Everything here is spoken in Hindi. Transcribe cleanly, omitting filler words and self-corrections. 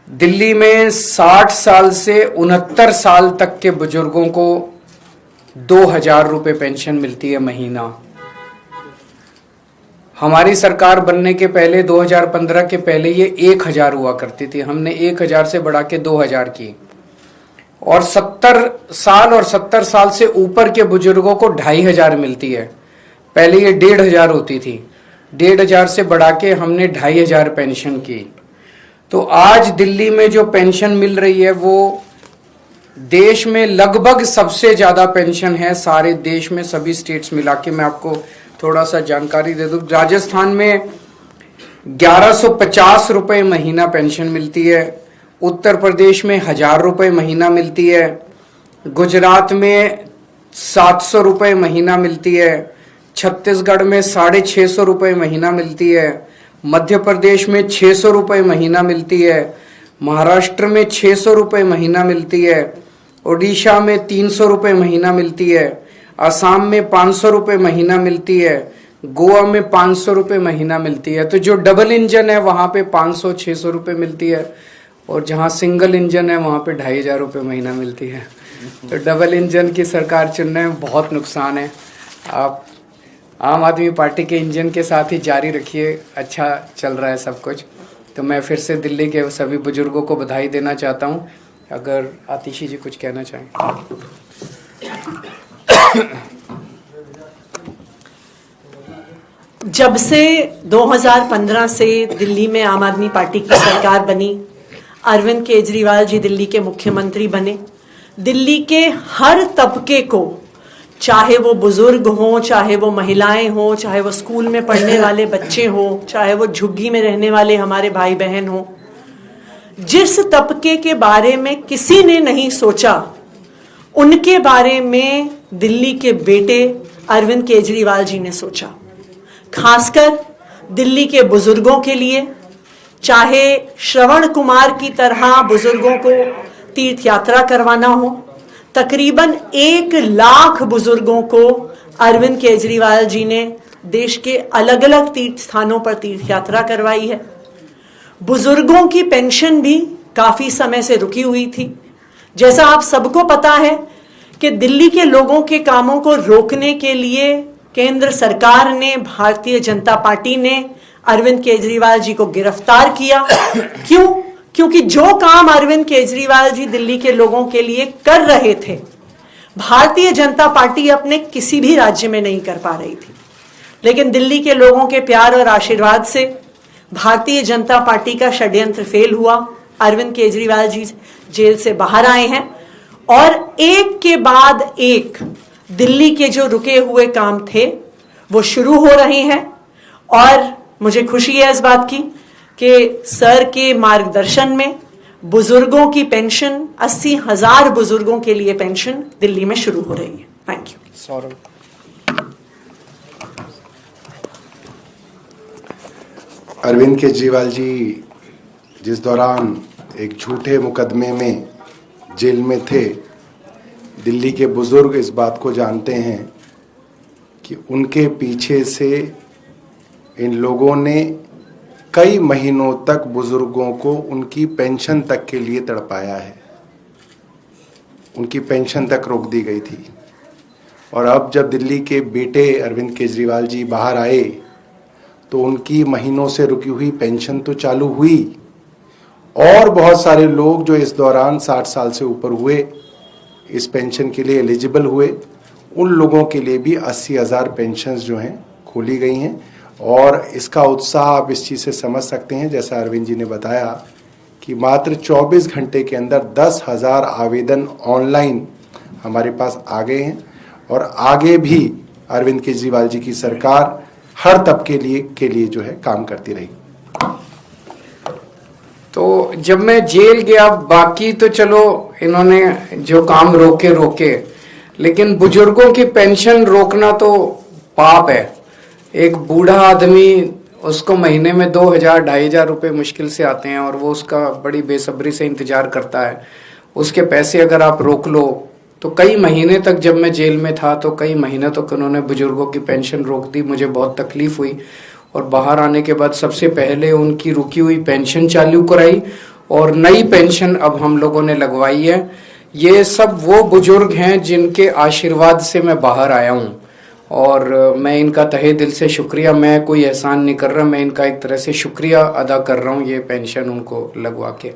दिल्ली में 60 साल से 69 साल तक के बुजुर्गों को 2,000 रुपये पेंशन मिलती है महीना। हमारी सरकार बनने के पहले 2015 के पहले ये 1,000 हुआ करती थी। हमने 1,000 से बढ़ा के 2,000 की। और 70 साल से ऊपर के बुजुर्गों को 2,500 मिलती है। पहले ये 1,500 होती थी। 1,500 से बढ़ा के हमने 2,500 पेंशन की। तो आज दिल्ली में जो पेंशन मिल रही है वो देश में लगभग सबसे ज्यादा पेंशन है सारे देश में, सभी स्टेट्स मिला के। मैं आपको थोड़ा सा जानकारी दे दूं। राजस्थान में 1,150 रुपये महीना पेंशन मिलती है। उत्तर प्रदेश में 1,000 रुपये महीना मिलती है। गुजरात में 700 रुपये महीना मिलती है। छत्तीसगढ़ में 650 रुपये महीना मिलती है। मध्य प्रदेश में 600 रुपये महीना मिलती है। महाराष्ट्र में 600 रुपये महीना मिलती है। उड़ीसा में 300 रुपये महीना मिलती है। असम में 500 रुपये महीना मिलती है। गोवा में 500 रुपये महीना मिलती है। तो जो डबल इंजन है वहां पे 500-600 रुपये मिलती है, और जहां सिंगल इंजन है वहां पे 2,500 रुपये महीना मिलती है। तो डबल इंजन की सरकार चुनने में बहुत नुकसान है। आप आम आदमी पार्टी के इंजन के साथ ही जारी रखिए, अच्छा चल रहा है सब कुछ। तो मैं फिर से दिल्ली के सभी बुजुर्गों को बधाई देना चाहता हूं। अगर आतिशी जी कुछ कहना चाहें। जब से 2015 से दिल्ली में आम आदमी पार्टी की सरकार बनी, अरविंद केजरीवाल जी दिल्ली के मुख्यमंत्री बने, दिल्ली के हर तबके को, चाहे वो बुजुर्ग हों, चाहे वो महिलाएं हों, चाहे वो स्कूल में पढ़ने वाले बच्चे हों, चाहे वो झुग्गी में रहने वाले हमारे भाई बहन हों, जिस तबके के बारे में किसी ने नहीं सोचा, उनके बारे में दिल्ली के बेटे अरविंद केजरीवाल जी ने सोचा। खासकर दिल्ली के बुजुर्गों के लिए, चाहे श्रवण कुमार की तरह बुजुर्गों को तीर्थ यात्रा करवाना हो, तकरीबन 1 लाख बुजुर्गों को अरविंद केजरीवाल जी ने देश के अलग अलग तीर्थ स्थानों पर तीर्थ यात्रा करवाई है। बुजुर्गों की पेंशन भी काफी समय से रुकी हुई थी। जैसा आप सबको पता है कि दिल्ली के लोगों के कामों को रोकने के लिए केंद्र सरकार ने, भारतीय जनता पार्टी ने अरविंद केजरीवाल जी को गिरफ्तार किया। क्यों? क्योंकि जो काम अरविंद केजरीवाल जी दिल्ली के लोगों के लिए कर रहे थे, भारतीय जनता पार्टी अपने किसी भी राज्य में नहीं कर पा रही थी। लेकिन दिल्ली के लोगों के प्यार और आशीर्वाद से भारतीय जनता पार्टी का षड्यंत्र फेल हुआ। अरविंद केजरीवाल जी जेल से बाहर आए हैं और एक के बाद एक दिल्ली के जो रुके हुए काम थे वो शुरू हो रहे हैं। और मुझे खुशी है इस बात की कि सर के मार्गदर्शन में बुजुर्गों की पेंशन, 80,000 बुजुर्गों के लिए पेंशन दिल्ली में शुरू हो रही है। Thank you. सौरभ। अरविंद केजरीवाल जी जिस दौरान एक झूठे मुकदमे में जेल में थे, दिल्ली के बुजुर्ग इस बात को जानते हैं कि उनके पीछे से इन लोगों ने कई महीनों तक बुजुर्गों को उनकी पेंशन तक के लिए तड़पाया है। उनकी पेंशन तक रोक दी गई थी। और अब जब दिल्ली के बेटे अरविंद केजरीवाल जी बाहर आए तो उनकी महीनों से रुकी हुई पेंशन तो चालू हुई, और बहुत सारे लोग जो इस दौरान 60 साल से ऊपर हुए, इस पेंशन के लिए एलिजिबल हुए, उन लोगों के लिए भी 80,000 पेंशन्स जो हैं खोली गई हैं। और इसका उत्साह आप इस चीज़ से समझ सकते हैं, जैसा अरविंद जी ने बताया कि मात्र 24 घंटे के अंदर 10,000 आवेदन ऑनलाइन हमारे पास आ गए हैं। और आगे भी अरविंद केजरीवाल जी की सरकार हर तबके के लिए जो है काम करती रही। तो जब मैं जेल गया, बाकी तो चलो इन्होंने जो काम रोके, लेकिन बुजुर्गों की पेंशन रोकना तो पाप है। एक बूढ़ा आदमी, उसको महीने में 2,000-2,500 रुपये मुश्किल से आते हैं, और वो उसका बड़ी बेसब्री से इंतजार करता है। उसके पैसे अगर आप रोक लो तो कई महीने तक, जब मैं जेल में था तो कई महीने तक उन्होंने बुजुर्गों की पेंशन रोक दी। मुझे बहुत तकलीफ हुई। और बाहर आने के बाद सबसे पहले उनकी रुकी हुई पेंशन चालू कराई और नई पेंशन अब हम लोगों ने लगवाई है। ये सब वो बुजुर्ग हैं जिनके आशीर्वाद से मैं बाहर आया हूँ और मैं इनका तहे दिल से शुक्रिया, मैं कोई एहसान नहीं कर रहा, मैं इनका एक तरह से शुक्रिया अदा कर रहा हूँ ये पेंशन उनको लगवा के।